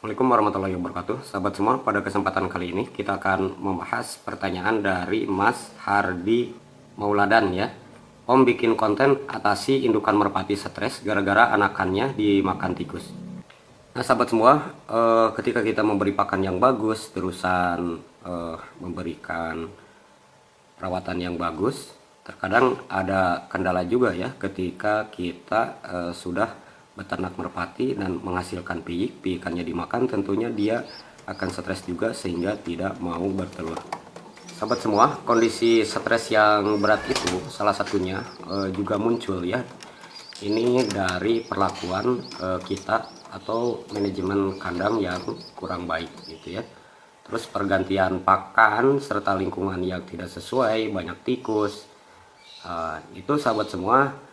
Assalamualaikum warahmatullahi wabarakatuh. Sahabat semua, pada kesempatan kali ini kita akan membahas pertanyaan dari Mas Hardi Mauladan ya. Om bikin konten atasi indukan merpati stres gara-gara anakannya dimakan tikus. Nah sahabat semua, ketika kita memberi pakan yang bagus, terusan memberikan perawatan yang bagus, terkadang ada kendala juga ya ketika kita sudah beternak merpati dan menghasilkan piyik, piyikannya dimakan, tentunya dia akan stres juga sehingga tidak mau bertelur. Sahabat semua, kondisi stres yang berat itu salah satunya juga muncul ya. Ini dari perlakuan kita atau manajemen kandang yang kurang baik gitu ya. Terus pergantian pakan serta lingkungan yang tidak sesuai, banyak tikus. Itu sahabat semua,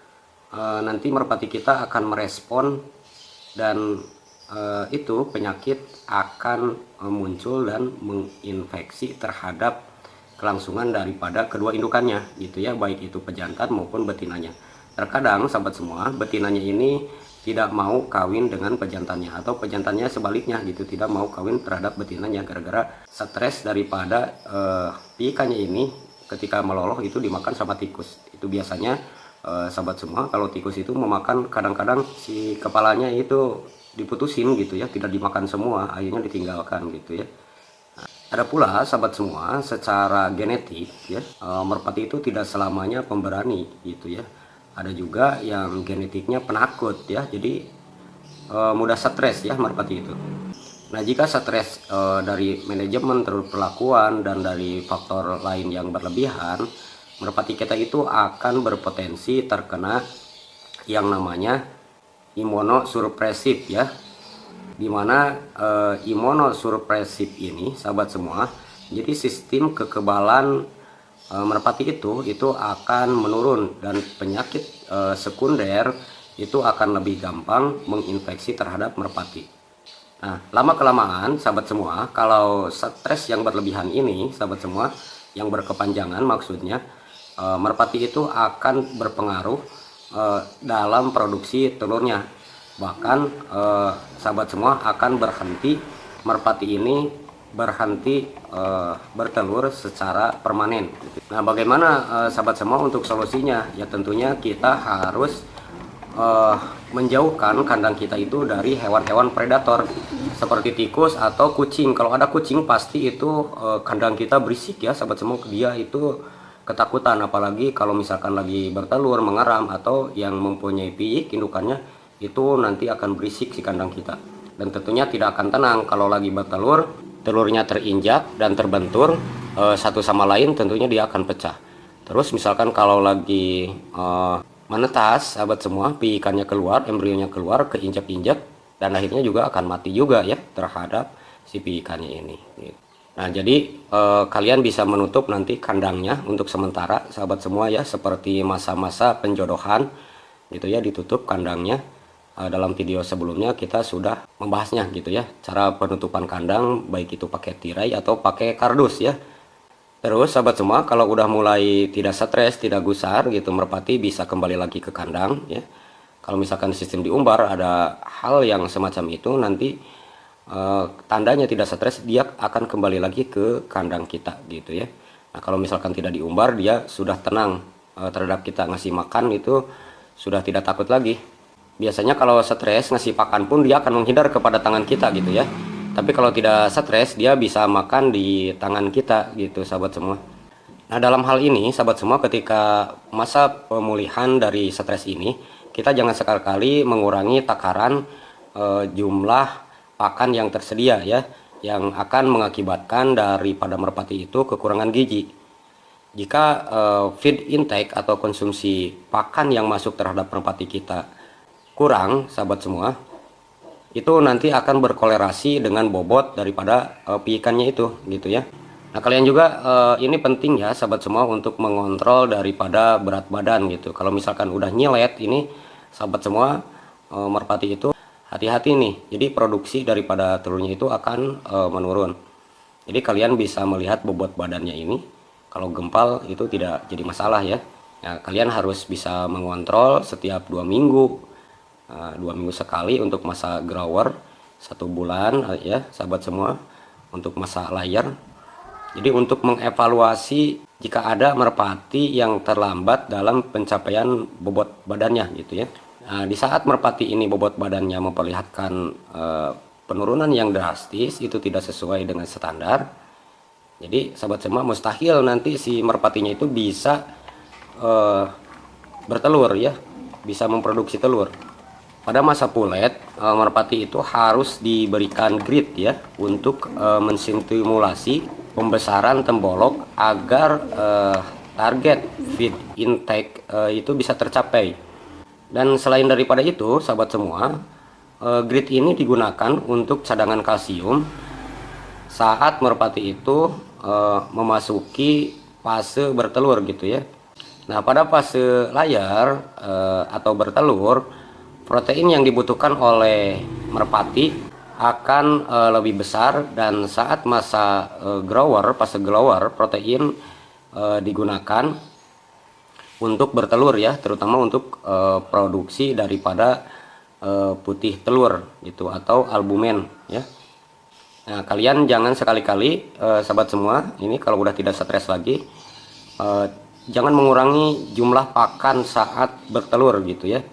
nanti merpati kita akan merespon dan itu penyakit akan muncul dan menginfeksi terhadap kelangsungan daripada kedua indukannya gitu ya, baik itu pejantan maupun betinanya. Terkadang sahabat semua, betinanya ini tidak mau kawin dengan pejantannya atau pejantannya sebaliknya gitu, tidak mau kawin terhadap betinanya gara-gara stres daripada piikannya ini ketika meloloh itu dimakan sama tikus. Itu biasanya sahabat semua, kalau tikus itu memakan, kadang-kadang si kepalanya itu diputusin gitu ya, tidak dimakan semua, akhirnya ditinggalkan gitu ya. Ada pula sahabat semua, secara genetik ya, merpati itu tidak selamanya pemberani gitu ya. Ada juga yang genetiknya penakut ya, jadi mudah stres ya merpati itu. Nah jika stres dari manajemen, terus perlakuan, dan dari faktor lain yang berlebihan, merpati kita itu akan berpotensi terkena yang namanya imunosupresif ya, dimana imunosupresif ini sahabat semua, jadi sistem kekebalan merpati itu akan menurun dan penyakit sekunder itu akan lebih gampang menginfeksi terhadap merpati. Nah lama kelamaan sahabat semua, kalau stres yang berlebihan ini sahabat semua, yang berkepanjangan maksudnya, merpati itu akan berpengaruh dalam produksi telurnya. Bahkan sahabat semua akan berhenti, merpati ini berhenti bertelur secara permanen. Nah bagaimana sahabat semua untuk solusinya? Ya tentunya kita harus menjauhkan kandang kita itu dari hewan-hewan predator seperti tikus atau kucing. Kalau ada kucing pasti itu kandang kita berisik ya sahabat semua, dia itu ketakutan, apalagi kalau misalkan lagi bertelur, mengeram, atau yang mempunyai piyik indukannya itu nanti akan berisik si kandang kita, dan tentunya tidak akan tenang kalau lagi bertelur, telurnya terinjak dan terbentur satu sama lain, tentunya dia akan pecah. Terus misalkan kalau lagi menetas sahabat semua, piyikannya keluar, embrionya keluar, keinjak-injak, dan akhirnya juga akan mati juga ya terhadap si piyikannya ini gitu. Nah jadi kalian bisa menutup nanti kandangnya untuk sementara sahabat semua ya, seperti masa-masa penjodohan gitu ya, ditutup kandangnya. Dalam video sebelumnya kita sudah membahasnya gitu ya, cara penutupan kandang baik itu pakai tirai atau pakai kardus ya. Terus sahabat semua, kalau udah mulai tidak stres, tidak gusar gitu, merpati bisa kembali lagi ke kandang ya. Kalau misalkan sistem diumbar ada hal yang semacam itu, nanti tandanya tidak stres, dia akan kembali lagi ke kandang kita gitu ya. Nah kalau misalkan tidak diumbar, dia sudah tenang terhadap kita ngasih makan, itu sudah tidak takut lagi. Biasanya kalau stres ngasih pakan pun dia akan menghindar kepada tangan kita gitu ya, tapi kalau tidak stres dia bisa makan di tangan kita gitu sahabat semua. Nah dalam hal ini sahabat semua, ketika masa pemulihan dari stres ini, kita jangan sekali-kali mengurangi takaran jumlah pakan yang tersedia ya, yang akan mengakibatkan daripada merpati itu kekurangan gizi. Jika feed intake atau konsumsi pakan yang masuk terhadap merpati kita kurang sahabat semua, itu nanti akan berkolerasi dengan bobot daripada piikannya itu gitu ya. Nah kalian juga ini penting ya sahabat semua untuk mengontrol daripada berat badan gitu. Kalau misalkan udah nyilet ini sahabat semua, merpati itu hati-hati nih, jadi produksi daripada telurnya itu akan menurun. Jadi kalian bisa melihat bobot badannya ini, kalau gempal itu tidak jadi masalah ya. Nah, kalian harus bisa mengontrol setiap 2 minggu sekali untuk masa grower, 1 bulan ya sahabat semua untuk masa layar. Jadi untuk mengevaluasi jika ada merpati yang terlambat dalam pencapaian bobot badannya gitu ya. Nah, di saat merpati ini bobot badannya memperlihatkan penurunan yang drastis, itu tidak sesuai dengan standar. Jadi sahabat semua mustahil nanti si merpatinya itu bisa bertelur ya, bisa memproduksi telur. Pada masa pulet, merpati itu harus diberikan grid ya untuk menstimulasi pembesaran tembolok agar target feed intake itu bisa tercapai. Dan selain daripada itu, sahabat semua, grid ini digunakan untuk cadangan kalsium saat merpati itu memasuki fase bertelur gitu ya. Nah, pada fase layar atau bertelur, protein yang dibutuhkan oleh merpati akan lebih besar, dan saat masa fase grower, protein digunakan untuk bertelur ya, terutama untuk produksi daripada putih telur gitu atau albumen ya. Nah, kalian jangan sekali-kali sahabat semua, ini kalau udah tidak stres lagi, jangan mengurangi jumlah pakan saat bertelur gitu ya,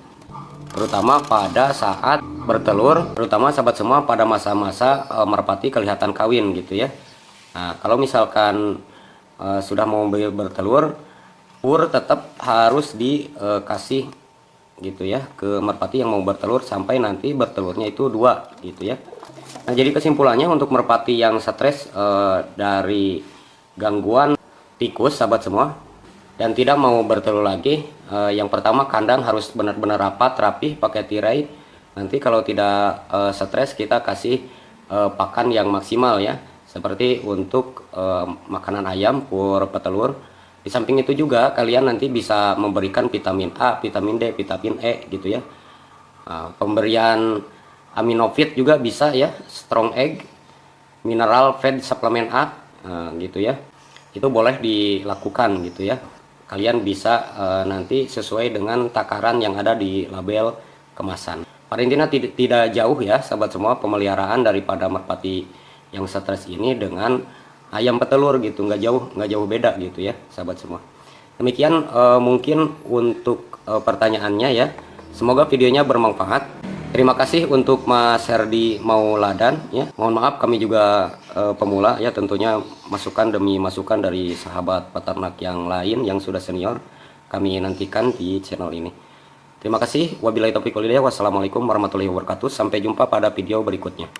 terutama pada saat bertelur, terutama sahabat semua pada masa-masa merpati kelihatan kawin gitu ya. Nah, kalau misalkan sudah mau bertelur, pur tetap harus dikasih gitu ya ke merpati yang mau bertelur sampai nanti bertelurnya itu 2 gitu ya. Nah, jadi kesimpulannya untuk merpati yang stres dari gangguan tikus sahabat semua dan tidak mau bertelur lagi, yang pertama kandang harus benar-benar rapi pakai tirai. Nanti kalau tidak stres, kita kasih pakan yang maksimal ya, seperti untuk makanan ayam, pur petelur. Di samping itu juga kalian nanti bisa memberikan vitamin A, vitamin D, vitamin E gitu ya. Pemberian aminofit juga bisa ya, strong egg, mineral feed suplemen A gitu ya. Itu boleh dilakukan gitu ya. Kalian bisa nanti sesuai dengan takaran yang ada di label kemasan. Pada intinya tidak jauh ya sahabat semua pemeliharaan daripada merpati yang stres ini dengan ayam petelur gitu, nggak jauh beda gitu ya sahabat semua. Demikian mungkin untuk pertanyaannya ya. Semoga videonya bermanfaat. Terima kasih untuk Mas Herdi Mauladan ya. Mohon maaf kami juga pemula ya, tentunya masukan demi masukan dari sahabat peternak yang lain yang sudah senior kami nantikan di channel ini. Terima kasih. Wabillahi taufiq wal hidayah. Wassalamualaikum warahmatullahi wabarakatuh. Sampai jumpa pada video berikutnya.